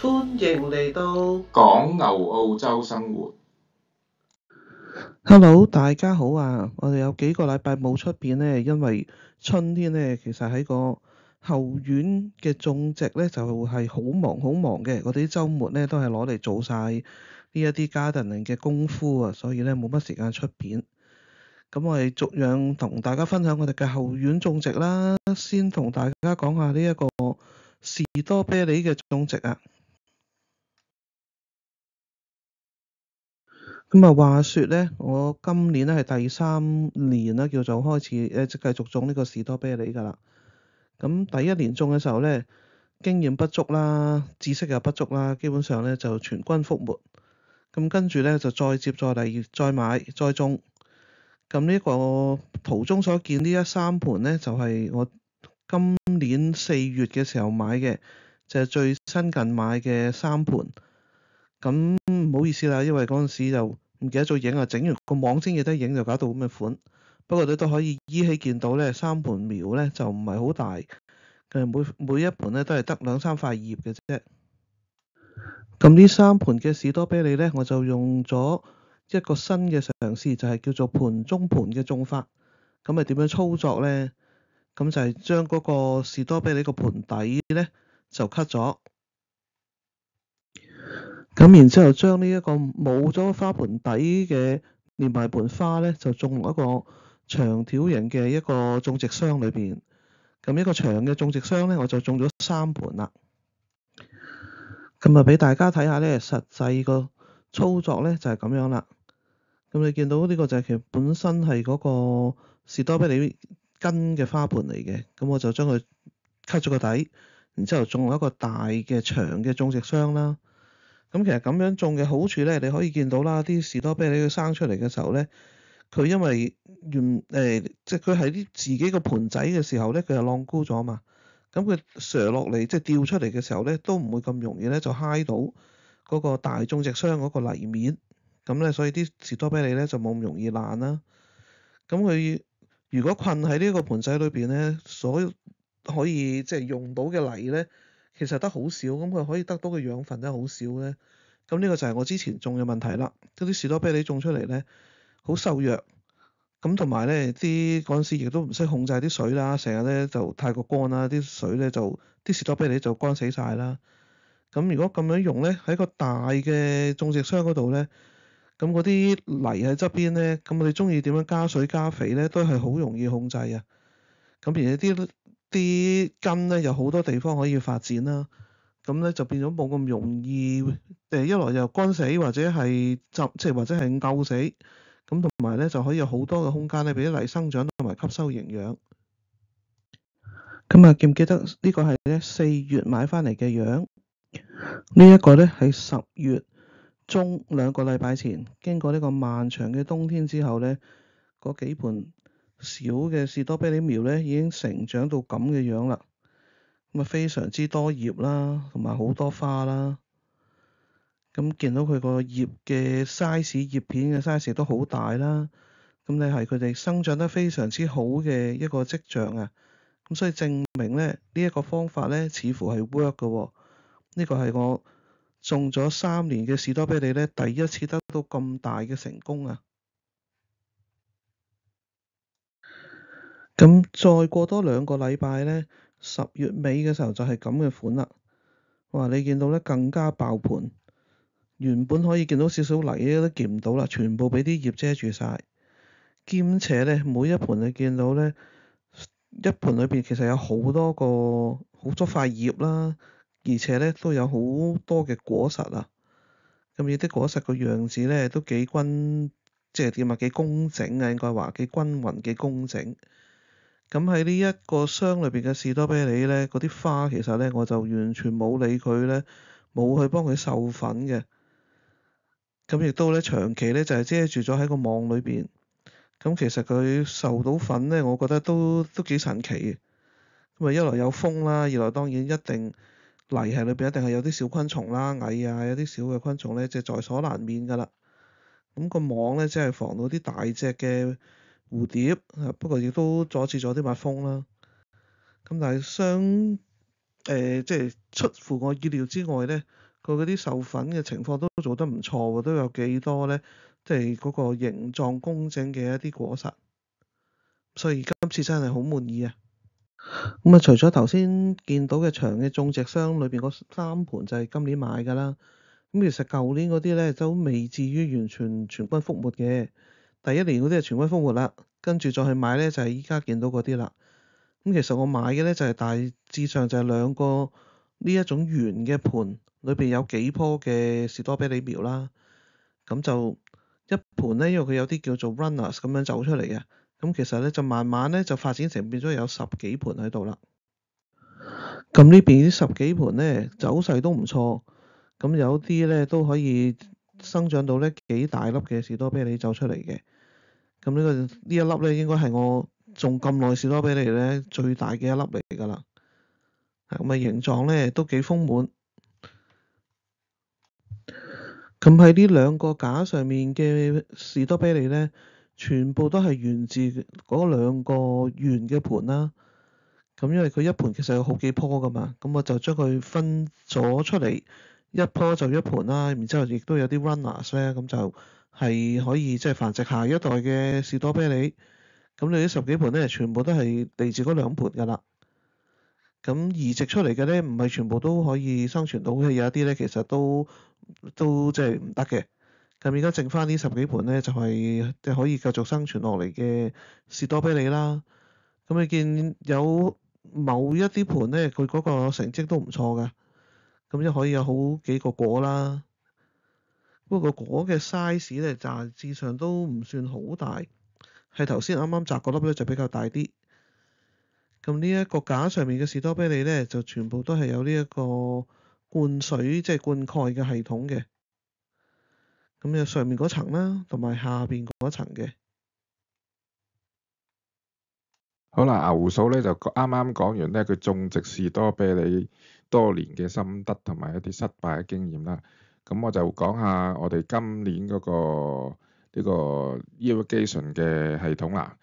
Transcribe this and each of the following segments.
歡迎嚟到講牛澳洲生活。Hello，大家好啊！我哋有幾個禮拜冇出片呢，因為春天呢，其實喺個後院嘅種植呢，就係好忙嘅。我哋啲週末呢，都係攞嚟做晒呢一啲 gardening 嘅功夫啊，所以呢，冇乜時間出片。咁我哋逐樣同大家分享我哋嘅後院種植啦。先同大家講下呢一個士多啤梨嘅種植啊。咁啊，話說咧，我今年咧係第3年啦，叫做開始即繼續種呢個士多啤梨㗎啦。咁第一年種嘅時候咧，經驗不足啦，知識又不足啦，基本上咧就全軍覆沒。咁跟住咧就再接再厲，再買再種。咁呢個圖中所見呢3盤咧，就係我今年4月嘅時候買嘅，就係最新近買嘅3盤。咁唔好意思啦，因為嗰陣時就唔記得咗影啊，整完個網先記得影，就搞到咁嘅款。不過你都可以依稀見到咧，3盤苗咧就唔係好大，每一盤咧都係得2-3塊葉嘅啫。咁呢3盤嘅士多啤梨咧，我就用咗一個新嘅嘗試，就係叫做盤中盤嘅種法。咁係點樣操作咧？咁就係將嗰個士多啤梨個盤底咧就 cut 咗。咁然之後將呢一個冇咗花盆底嘅連埋盆花咧，就種落一個長條形嘅一個種植箱裏邊。咁一個長嘅種植箱咧，我就種咗3盤啦。咁啊，俾大家睇下咧，實際個操作咧就係咁樣啦。咁你見到呢個就係其實本身係嗰個士多啤梨根嘅花盆嚟嘅。咁我就將佢 cut 咗個底，然之後種落一個大嘅長嘅種植箱啦。咁其實咁樣種嘅好處咧，你可以見到啦，啲士多啤梨佢生出嚟嘅時候咧，佢因為即係佢喺啲自己個盤仔嘅時候咧，佢就晾高咗嘛。咁佢瀡落嚟，即係掉出嚟嘅時候咧，都唔會咁容易咧就揩到嗰個大種植箱嗰個泥面。咁咧，所以啲士多啤梨咧就冇咁容易爛啦。咁佢如果困喺呢個盤仔裏邊咧，所可以即係用到嘅泥咧，其實得好少，咁佢可以得到嘅養分都好少咧。咁呢個就係我之前種嘅問題啦。嗰啲士多啤梨種出嚟咧，好瘦弱。咁同埋咧，嗰陣時亦都唔識控制啲水啦，成日咧就太過乾啦，啲水咧就啲士多啤梨就乾死晒啦。咁如果咁樣用咧，喺個大嘅種植箱嗰度咧，咁嗰啲泥喺側邊咧，咁我哋中意點樣加水加肥咧，都係好容易控制啊。咁而且啲根咧有好多地方可以發展啦，咁咧就變咗冇咁容易一來又乾死或者係即係或者係漚死，咁同埋咧就可以有好多嘅空間咧俾啲泥生長同埋吸收營養。咁啊，記唔記得呢個係咧4月買翻嚟嘅樣？呢一個咧係10月中2個禮拜前，經過呢個漫長嘅冬天之後咧，嗰幾盤小嘅士多啤梨苗咧已經成長到咁嘅樣啦。咁啊，非常之多葉啦，同埋好多花啦。咁見到佢個葉嘅 size，葉片嘅 size 都好大啦。咁你係佢哋生長得非常之好嘅一個跡象啊。咁所以證明咧，呢一個方法咧似乎係 work 嘅喎。呢個係我種咗3年嘅士多啤梨咧，第一次得到咁大嘅成功啊！咁再過多2個禮拜咧，10月尾嘅時候就係咁嘅款啦。哇！你見到咧更加爆盤，原本可以見到少少泥都見唔到啦，全部俾啲葉遮住晒。兼且咧，每一盤你見到咧，一盤裏邊其實有好多塊葉啦，而且咧都有好多嘅果實啊。咁呢啲果實個樣子咧都幾即係點啊？幾工整啊，應該話幾均勻、幾工整。咁喺呢一個箱裏邊嘅士多啤梨咧，嗰啲花其實咧我就完全冇理佢咧，冇去幫佢授粉嘅。咁亦都咧長期咧就係遮住咗喺個網裏邊。咁其實佢授到粉咧，我覺得都幾神奇嘅。咁啊，一來有風啦，二來當然一定泥係裏邊一定係有啲小昆蟲啦、蟻啊，有啲小嘅昆蟲咧，即係在所難免㗎啦。咁個網咧即係防到啲大隻嘅蝴蝶，不過亦都阻止咗啲蜜蜂啦。咁但係即係出乎我意料之外咧，佢嗰啲授粉嘅情況都做得唔錯喎，都有幾多咧，即係嗰個形狀工整嘅一啲果實，所以今次真係好滿意啊！咁啊，除咗頭先見到嘅長嘅種植箱裏邊嗰3盆就係今年買㗎啦。咁其實舊年嗰啲咧都未至於完全全軍覆沒嘅，第一年嗰啲係全軍覆沒啦，跟住再去買咧就係依家見到嗰啲啦。咁其實我買嘅咧就係大致上就係2個呢一種圓嘅盤，裏邊有幾棵嘅士多啤梨苗啦。咁就一盤咧，因為佢有啲叫做 runners 咁樣走出嚟嘅，咁其實咧就慢慢咧就發展成變咗有10幾盤喺度啦。咁呢邊啲10幾盤咧走勢都唔錯，咁有啲咧都可以生長到咧幾大粒嘅士多啤梨走出嚟嘅。咁呢一粒咧應該係我種咁耐士多啤梨咧最大嘅一粒嚟㗎啦。咁啊形狀咧都幾豐滿。咁喺呢2個架上面嘅士多啤梨咧，全部都係源自嗰2個圓嘅盤啦。咁因為佢一盤其實有好幾棵㗎嘛，咁我就將佢分咗出嚟，一棵就一盤啦，然之後亦都有啲 runners 咧，咁就係可以即係繁殖下一代嘅士多啤梨。咁你啲10幾盤咧，全部都係嚟自嗰2盤㗎啦。咁移植出嚟嘅咧，唔係全部都可以生存到嘅，有一啲咧其實都即係唔得嘅。咁而家剩翻呢10幾盤咧，就係即係可以繼續生存落嚟嘅士多啤梨啦。咁你見有某一啲盤咧，佢嗰個成績都唔錯㗎，咁就可以有好幾個果啦。不過個果嘅 size 咧，大致上都唔算好大，係頭先啱啱摘嗰粒咧就比較大啲。咁呢一個架上面嘅士多啤梨咧，就全部都係有呢一個灌水即係灌溉嘅系統嘅。咁有上面嗰層啦，同埋下邊嗰層嘅。好啦，牛嫂咧就啱啱講完咧佢種植士多啤梨多年嘅心得同埋一啲失敗嘅經驗啦。咁我就講下我哋今年嗰個呢個 irrigation 嘅系統啦。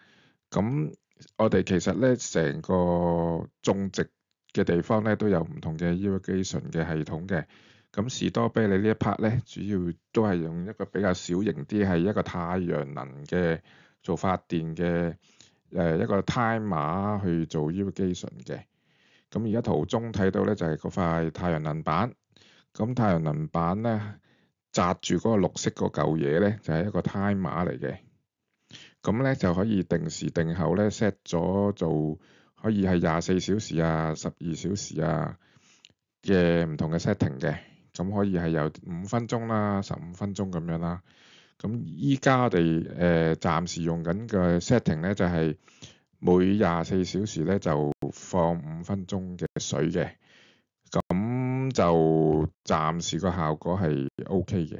咁我哋其實咧成個種植嘅地方咧都有唔同嘅 irrigation 嘅系統嘅。咁士多啤梨呢一 part 咧，主要都係用一個比較小型啲，係一個太陽能嘅做發電嘅一個 timer 去做 irrigation 嘅。咁而家圖中睇到咧就係嗰塊太陽能板。咁太陽能板咧紮住嗰個綠色嗰嚿嘢咧，就係一個 timer 嚟嘅。咁咧就可以定時定候咧 set 咗做，可以係24小時啊、12小時啊嘅唔同嘅 setting 嘅。咁可以係由5分鐘啦、15分鐘咁樣啦。咁依家我哋暫時用緊嘅 setting 咧就係每24小時咧就放5分鐘嘅水嘅。咁就暫時個效果係 OK 嘅。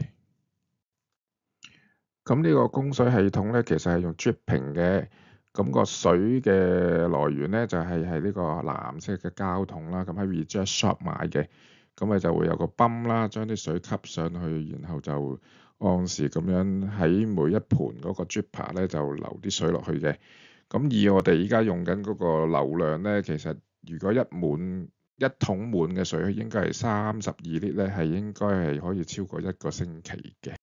咁呢個供水系統咧，其實係用 dripping 嘅。咁個水嘅來源咧就係呢個藍色嘅膠桶啦。咁喺 reject shop 買嘅。咁咪就會有個泵啦，將啲水吸上去，然後就按時咁樣喺每一盤嗰個 dripper 咧就流啲水落去嘅。咁以我哋依家用緊嗰個流量咧，其實如果一桶滿嘅水，應該係32 lit 咧，係應該係可以超過1個星期嘅，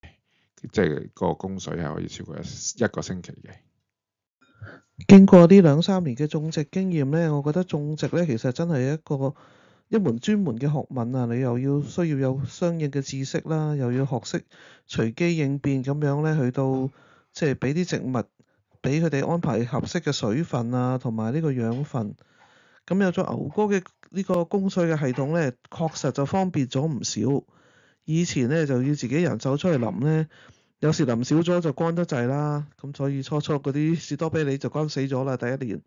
即係個供水係可以超過一個星期嘅。經過呢2-3年嘅種植經驗咧，我覺得種植咧其實真係一門專門嘅學問啊！你又需要有相應嘅知識啦，又要學識隨機應變咁樣咧，去到即係俾啲植物，俾佢哋安排合適嘅水分啊，同埋呢個養分。咁有咗牛哥嘅呢個供水嘅系統咧，確實就方便咗唔少。以前咧就要自己人手出去淋咧，有時淋少咗就乾得滯啦。咁所以初嗰啲士多啤梨就乾死咗啦，第一年。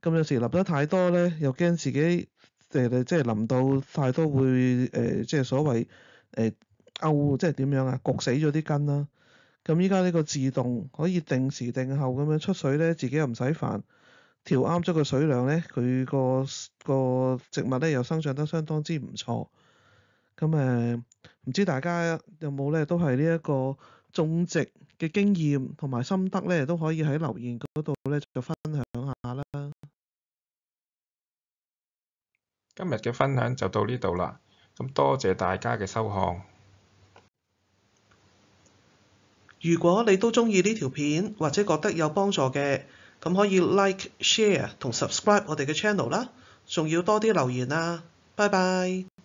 咁有時淋得太多咧，又驚自己即係淋到太多會即係所謂即係點樣啊，焗死咗啲根啦。咁依家呢個自動可以定時定候咁樣出水咧，自己又唔使煩，調啱咗個水量咧，佢個植物咧又生長得相當之唔錯。咁唔知大家有冇咧都係呢一個種植嘅經驗同埋心得咧，都可以喺留言嗰度咧就分享下啦。今日嘅分享就到呢度啦。咁咁多謝大家嘅收看。如果你都鍾意呢條片或者覺得有幫助嘅，咁可以 like、share 同 subscribe 我哋嘅 channel 啦，仲要多啲留言啊！拜拜。